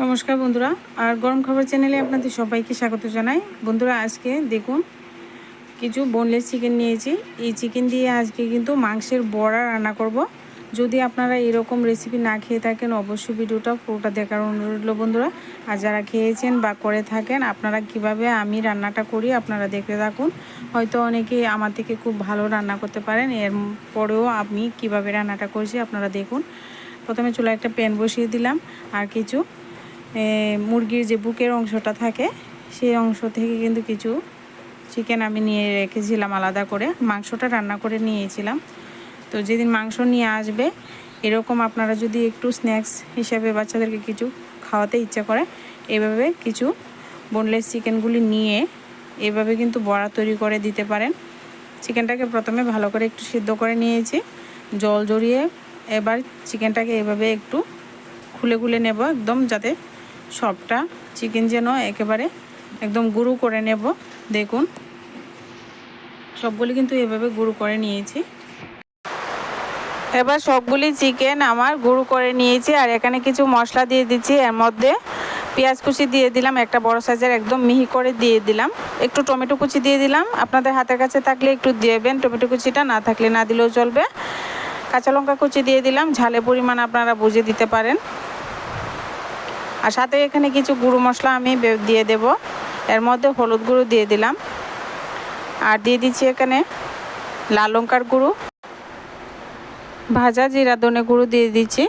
নমস্কার বন্ধুরা, আর গরম খাবার চ্যানেলে আপনাদের সবাইকে স্বাগত জানাই। বন্ধুরা, আজকে দেখুন কিছু বোনলেস চিকেন নিয়েছি। এই চিকেন দিয়ে আজকে কিন্তু মাংসের বড়া রান্না করব। যদি আপনারা এরকম রেসিপি না খেয়ে থাকেন অবশ্যই ভিডিওটা পুরোটা দেখার অনুরোধ রইল বন্ধুরা। আর যারা খেয়েছেন বা করে থাকেন আপনারা কিভাবে আমি রান্নাটা করি আপনারা দেখতে থাকুন। হয়তো অনেকেই আমার থেকে খুব ভালো রান্না করতে পারেন, এর পরেও আমি কিভাবে রান্নাটা করছি আপনারা দেখুন। প্রথমে চুলায় একটা প্যান বসিয়ে দিলাম, আর কিছু মুরগির যে বুকের অংশটা থাকে সেই অংশ থেকে কিন্তু কিছু চিকেন আমি নিয়ে রেখেছিলাম আলাদা করে, মাংসটা রান্না করে নিয়েছিলাম। তো যেদিন মাংস নিয়ে আসবে এরকম আপনারা যদি একটু স্ন্যাক্স হিসাবে বাচ্চাদেরকে কিছু খাওয়াতে ইচ্ছা করে এভাবে কিছু বোনলেস চিকেনগুলি নিয়ে এভাবে কিন্তু বড়া তৈরি করে দিতে পারেন। চিকেনটাকে প্রথমে ভালো করে একটু সিদ্ধ করে নিয়েছি জল জড়িয়ে। এবার চিকেনটাকে এভাবে একটু খুলে খুলে নেব একদম, যাতে সবটা চিকেন যেন একেবারে একদম গুঁড়ো করে নেব। দেখুন সবগুলি কিন্তু এভাবে গুঁড়ো করে নিয়েছি। এবার সবগুলি চিকেন আমার গুঁড়ো করে নিয়েছি, আর এখানে কিছু মশলা দিয়ে দিচ্ছি। এর মধ্যে পেঁয়াজ কুচি দিয়ে দিলাম, একটা বড় সাইজের একদম মিহি করে দিয়ে দিলাম। একটু টমেটো কুচি দিয়ে দিলাম, আপনাদের হাতের কাছে থাকলে একটু দেবেন, টমেটো কুচিটা না থাকলে না দিলেও চলবে। কাঁচা লঙ্কা কুচি দিয়ে দিলাম, ঝালের পরিমাণ আপনারা বুঝে দিতে পারেন। আর সাথে এখানে কিছু গুঁড়ো মশলা আমি দিয়ে দেব। এর মধ্যে হলুদ গুঁড়ো দিয়ে দিলাম, আর দিয়ে দিচ্ছি এখানে লাল লঙ্কার গুঁড়ো, ভাজা জিরা ধনে গুঁড়ো দিয়ে দিচ্ছি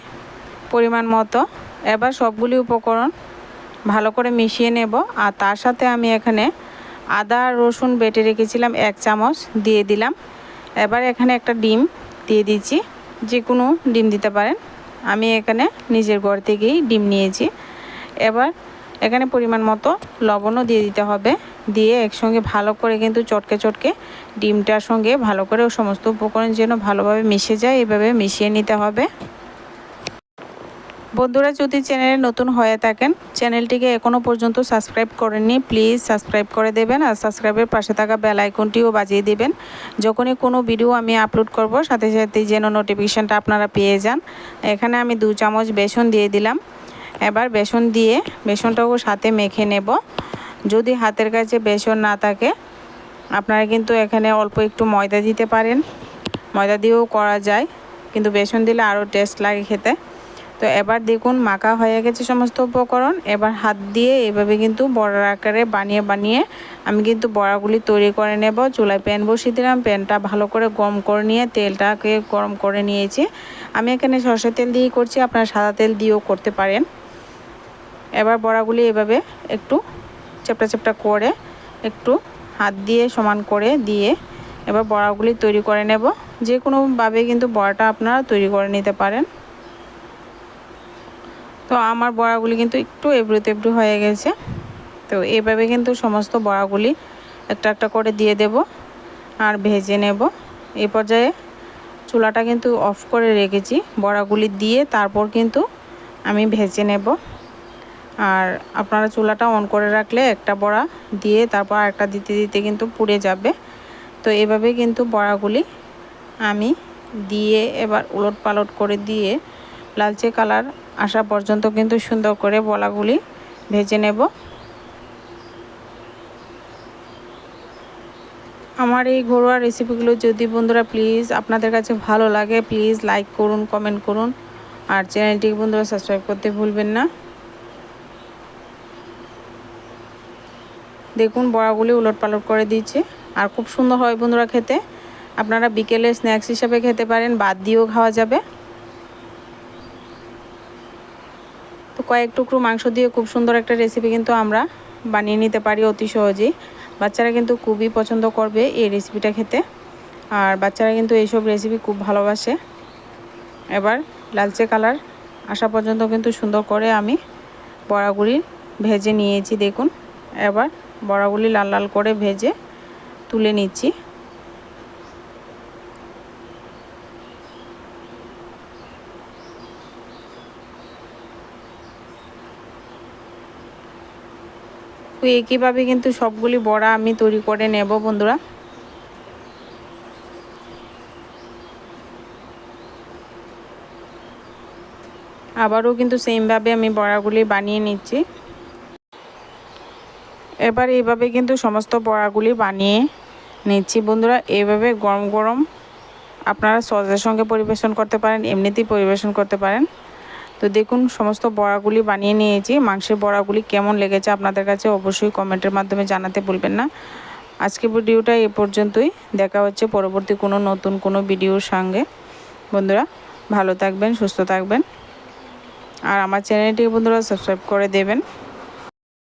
পরিমাণ মতো। এবার সবগুলি উপকরণ ভালো করে মিশিয়ে নেব। আর তার সাথে আমি এখানে আদা রসুন বেটে রেখেছিলাম 1 চামচ দিয়ে দিলাম। এবার এখানে একটা ডিম দিয়ে দিচ্ছি, যে কোনো ডিম দিতে পারেন, আমি এখানে নিজের ঘর থেকেই ডিম নিয়েছি। এবার এখানে পরিমাণ মতো লবণও দিয়ে দিতে হবে, দিয়ে একসঙ্গে ভালো করে কিন্তু চটকে চটকে ডিমটার সঙ্গে ভালো করে সমস্ত উপকরণ যেন ভালোভাবে মিশে যায় এভাবে মিশিয়ে নিতে হবে। বন্ধুরা, যদি চ্যানেলে নতুন হয়ে থাকেন চ্যানেলটিকে এখনও পর্যন্ত সাবস্ক্রাইব করেননি প্লিজ সাবস্ক্রাইব করে দেবেন, আর সাবস্ক্রাইবের পাশে থাকা বেল আইকনটিও বাজিয়ে দেবেন। যখনই কোনো ভিডিও আমি আপলোড করব সাথে সাথে যেন নোটিফিকেশানটা আপনারা পেয়ে যান। এখানে আমি 2 চামচ বেসন দিয়ে দিলাম। এবার বেসন দিয়ে বেসনটাও সাথে মেখে নেব। যদি হাতের কাছে বেসন না থাকে আপনারা কিন্তু এখানে অল্প একটু ময়দা দিতে পারেন, ময়দা দিয়েও করা যায়, কিন্তু বেসন দিলে আরও টেস্ট লাগে খেতে। তো এবার দেখুন মাখা হয়ে গেছে সমস্ত উপকরণ। এবার হাত দিয়ে এভাবে কিন্তু বড়ার আকারে বানিয়ে বানিয়ে আমি কিন্তু বড়াগুলি তৈরি করে নেব। চুলায় প্যান বসিয়ে দিলাম, প্যানটা ভালো করে গরম করে নিয়ে তেলটাকে গরম করে নিয়েছি। আমি এখানে সরষের তেল দিয়ে করছি, আপনারা সাদা তেল দিয়েও করতে পারেন। এবার বড়াগুলি এভাবে একটু চ্যাপটা চ্যাপটা করে একটু হাত দিয়ে সমান করে দিয়ে এবার বড়াগুলি তৈরি করে নেব। যে কোনোভাবে কিন্তু বড়াটা আপনারা তৈরি করে নিতে পারেন। তো আমার বড়াগুলি কিন্তু একটু এবড়ো তেবড়ো হয়ে গেছে। তো এভাবে কিন্তু সমস্ত বড়াগুলি একটা একটা করে দিয়ে দেব আর ভেজে নেব। এই পর্যায়ে চুলাটা কিন্তু অফ করে রেখেছি, বড়াগুলি দিয়ে তারপর কিন্তু আমি ভেজে নেব। আর আপনারা চুলাটা অন করে রাখলে একটা বড়া দিয়ে তারপর একটা দিতে দিতে কিন্তু পুড়ে যাবে। তো এভাবে কিন্তু বড়াগুলি আমি দিয়ে এবার উলট পালট করে দিয়ে লালচে কালার আসা পর্যন্ত কিন্তু সুন্দর করে বড়াগুলি ভেজে নেব। আমার এই ঘরোয়া রেসিপিগুলো যদি বন্ধুরা প্লিজ আপনাদের কাছে ভালো লাগে প্লিজ লাইক করুন, কমেন্ট করুন, আর চ্যানেলটিকে বন্ধুরা সাবস্ক্রাইব করতে ভুলবেন না। দেখুন বড়াগুলি উলট পালট করে দিয়েছি, আর খুব সুন্দর হয় বন্ধুরা খেতে। আপনারা বিকেলে স্ন্যাক্স হিসাবে খেতে পারেন, বাদ দিয়েও খাওয়া যাবে। তো কয়েক টুকরো মাংস দিয়ে খুব সুন্দর একটা রেসিপি কিন্তু আমরা বানিয়ে নিতে পারি অতি সহজেই। বাচ্চারা কিন্তু খুবই পছন্দ করবে এই রেসিপিটা খেতে, আর বাচ্চারা কিন্তু এইসব রেসিপি খুব ভালোবাসে। এবার লালচে কালার আসা পর্যন্ত কিন্তু সুন্দর করে আমি বড়াগুলি ভেজে নিয়েছি। দেখুন এবার বড়াগুলি লাল লাল করে ভেজে তুলে নিচ্ছি। তো একইভাবে কিন্তু সবগুলি বড়া আমি তৈরি করে নেব বন্ধুরা। আবারও কিন্তু সেমভাবে আমি বড়াগুলি বানিয়ে নিচ্ছি। এবার এইভাবে কিন্তু সমস্ত বড়াগুলি বানিয়ে নিচ্ছি। বন্ধুরা এইভাবে গরম গরম আপনারা সসের সঙ্গে পরিবেশন করতে পারেন, এমনিতেই পরিবেশন করতে পারেন। তো দেখুন সমস্ত বড়াগুলি বানিয়ে নিয়েছি। মাংসের বড়াগুলি কেমন লেগেছে আপনাদের কাছে অবশ্যই কমেন্টের মাধ্যমে জানাতে ভুলবেন না। আজকে ভিডিওটা এ পর্যন্তই। দেখা হচ্ছে পরবর্তী কোনো নতুন কোনো ভিডিওর সঙ্গে। বন্ধুরা ভালো থাকবেন, সুস্থ থাকবেন, আর আমার চ্যানেলটি বন্ধুরা সাবস্ক্রাইব করে দেবেন।